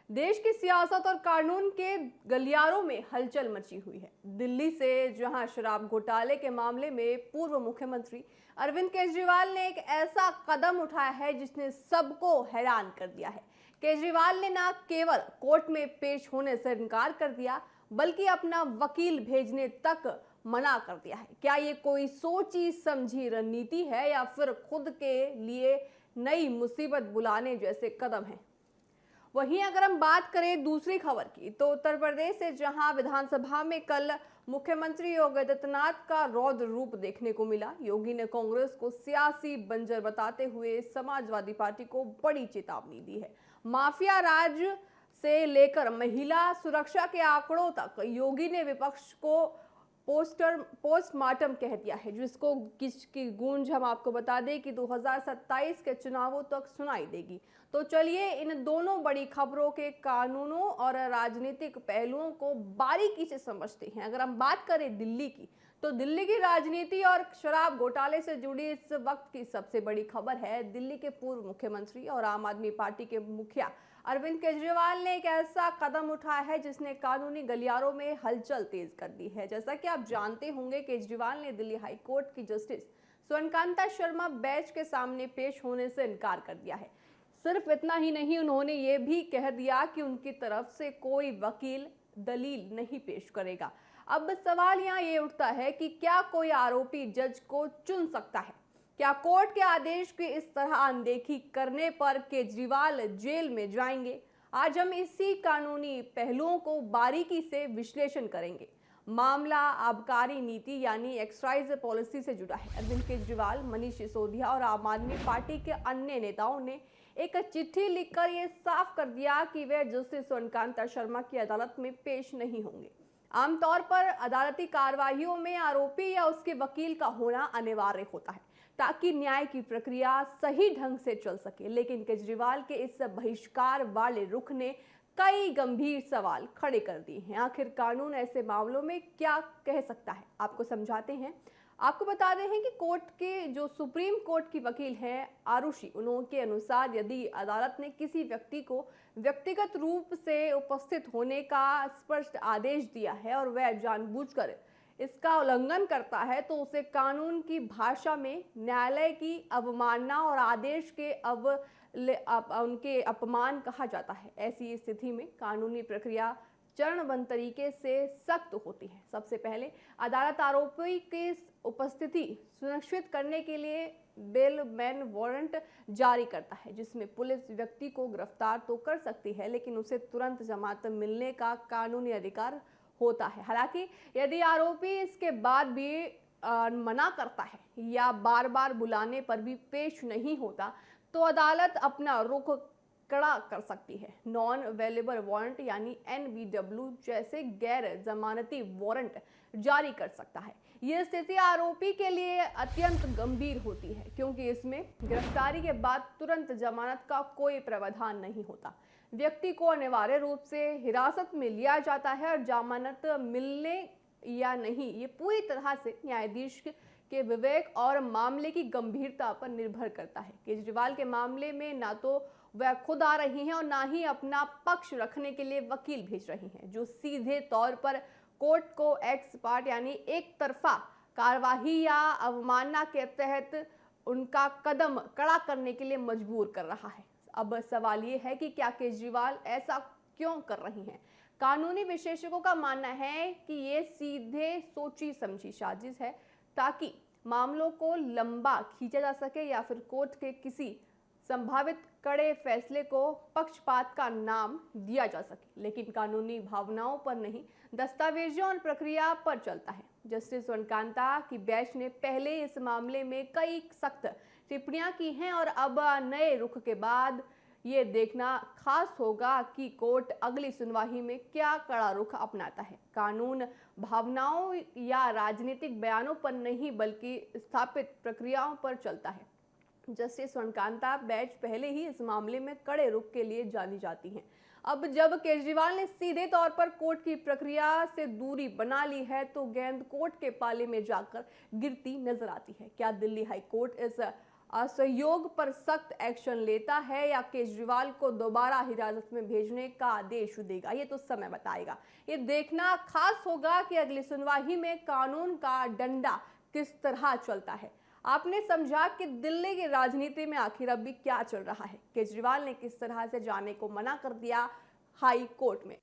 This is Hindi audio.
देश की सियासत और कानून के गलियारों में हलचल मची हुई है। दिल्ली से जहां शराब घोटाले के मामले में पूर्व मुख्यमंत्री अरविंद केजरीवाल ने एक ऐसा कदम उठाया है जिसने सबको हैरान कर दिया है। केजरीवाल ने न केवल कोर्ट में पेश होने से इनकार कर दिया, बल्कि अपना वकील भेजने तक मना कर दिया है। क्या ये कोई सोची समझी रणनीति है या फिर खुद के लिए नई मुसीबत बुलाने जैसे कदम है? वहीं अगर हम बात करें दूसरी खबर की, तो उत्तर प्रदेश से जहां विधानसभा में कल मुख्यमंत्री योगी आदित्यनाथ का रौद्र रूप देखने को मिला। योगी ने कांग्रेस को सियासी बंजर बताते हुए समाजवादी पार्टी को बड़ी चेतावनी दी है। माफिया राज से लेकर महिला सुरक्षा के आंकड़ों तक योगी ने विपक्ष को पोस्टमार्टम कह दिया है, जिसकी गूंज हम आपको बता दें कि 2027 के चुनावों तक सुनाई देगी। तो चलिए इन दोनों बड़ी खबरों के कानूनों और राजनीतिक पहलुओं को बारीकी से समझते हैं। अगर हम बात करें दिल्ली की, तो दिल्ली की राजनीति और शराब घोटाले से जुड़ी इस वक्त की सबसे बड़ी खबर है। दिल्ली के पूर्व मुख्यमंत्री और आम आदमी पार्टी के मुखिया अरविंद केजरीवाल ने एक ऐसा कदम उठाया है जिसने कानूनी गलियारों में हलचल तेज कर दी है। जैसा कि आप जानते होंगे, केजरीवाल ने दिल्ली हाई कोर्ट की जस्टिस स्वर्णकांता शर्मा बेंच के सामने पेश होने से इनकार कर दिया है। सिर्फ इतना ही नहीं, उन्होंने ये भी कह दिया कि उनकी तरफ से कोई वकील दलील नहीं पेश करेगा। अब सवाल यहाँ ये उठता है कि क्या कोई आरोपी जज को चुन सकता है? क्या कोर्ट के आदेश की इस तरह अनदेखी करने पर केजरीवाल जेल में जाएंगे? आज हम इसी कानूनी पहलुओं को बारीकी से विश्लेषण करेंगे। मामला आबकारी नीति यानी एक्साइज पॉलिसी से जुड़ा है। अरविंद केजरीवाल, मनीष सिसोदिया और आम आदमी पार्टी के अन्य नेताओं ने एक चिट्ठी लिखकर यह साफ कर दिया कि वे जस्टिस स्वर्णकांता शर्मा की अदालत में पेश नहीं होंगे। आमतौर पर अदालती कार्रवाइयों में आरोपी या उसके वकील का होना अनिवार्य होता है ताकि न्याय की प्रक्रिया सही ढंग से चल सके। लेकिन केजरीवाल के इस बहिष्कार वाले रुख ने कई गंभीर सवाल खड़े कर दिए हैं। आखिर कानून ऐसे मामलों में क्या कह सकता है, आपको समझाते हैं। आपको बता दें कि कोर्ट के जो सुप्रीम कोर्ट की वकील हैं आरुषि, उनके अनुसार यदि अदालत ने किसी व्यक्ति को व्यक्तिगत रूप से उपस्थित होने का स्पष्ट आदेश दिया है और वह जानबूझकर इसका उल्लंघन करता है, तो उसे कानून की भाषा में न्यायालय की अवमानना और आदेश के उनके अपमान कहा जाता है। ऐसी स्थिति में कानूनी प्रक्रिया चरणबद्ध तरीके से सख्त होती है। सबसे पहले अदालत आरोपी की उपस्थिति सुनिश्चित करने के लिए बेलमैन वारंट जारी करता है, जिसमें पुलिस व्यक्ति को गिरफ्तार तो कर सकती है, लेकिन उसे तुरंत जमानत मिलने का कानूनी अधिकार होता है। हालांकि यदि आरोपी इसके बाद भी मना करता है या बार बार बुलाने पर भी पेश नहीं होता, तो अदालत अपना रुख कड़ा कर सकती है। नॉन अवेलेबल वारंट यानी NBW जैसे गैर जमानती वारंट जारी कर सकता है। यह स्थिति आरोपी के लिए अत्यंत गंभीर होती है, क्योंकि इसमें गिरफ्तारी के बाद तुरंत जमानत का कोई प्रावधान नहीं होता। व्यक्ति को अनिवार्य रूप से हिरासत में लिया जाता है और जमानत मिलने या नहीं, ये पूरी तरह से न्यायाधीश के विवेक और मामले की गंभीरता पर निर्भर करता है। केजरीवाल के मामले में ना तो वह खुद आ रही हैं और ना ही अपना पक्ष रखने के लिए वकील भेज रही हैं, जो सीधे तौर पर कोर्ट को एक्स पार्ट यानी एक तरफा कार्यवाही या अवमानना के तहत उनका कदम कड़ा करने के लिए मजबूर कर रहा है। अब सवाल ये है कि क्या केजरीवाल ऐसा क्यों कर रही हैं? कानूनी विशेषज्ञों का मानना है कि ये सीधे सोची समझी साजिश है ताकि मामलों को लंबा खींचा जा सके या फिर कोर्ट के किसी संभावित कड़े फैसले को पक्षपात का नाम दिया जा सके, लेकिन कानूनी भावनाओं पर नहीं, दस्तावेजों और प्रक्रिया पर चलता है। जस्टिस स्वर्णकांता की बेंच ने पहले इस मामले में कई सख्त टिप्पणियां की हैं और अब नए रुख के बाद ये देखना खास होगा कि कोर्ट अगली सुनवाई में क्या कड़ा रुख अपनाता है। कानून भावनाओं या राजनीतिक बयानों पर नहीं, बल्कि स्थापित प्रक्रियाओं पर चलता है। जस्टिस स्वर्णकांता बेंच पहले ही इस मामले में कड़े रुख के लिए जानी जाती हैं। अब जब केजरीवाल ने सीधे तौर पर कोर्ट की प्रक्रिया से दूरी बना ली है, तो गेंद कोर्ट के पाले में जाकर गिरती नजर आती है। क्या दिल्ली हाई कोर्ट इस असहयोग पर सख्त एक्शन लेता है या केजरीवाल को दोबारा हिरासत में भेजने का आदेश देगा, ये तो समय बताएगा। ये देखना खास होगा कि अगली सुनवाई में कानून का डंडा किस तरह चलता है। आपने समझा कि दिल्ली की राजनीति में आखिर अभी क्या चल रहा है। केजरीवाल ने किस तरह से जाने को मना कर दिया हाई कोर्ट में।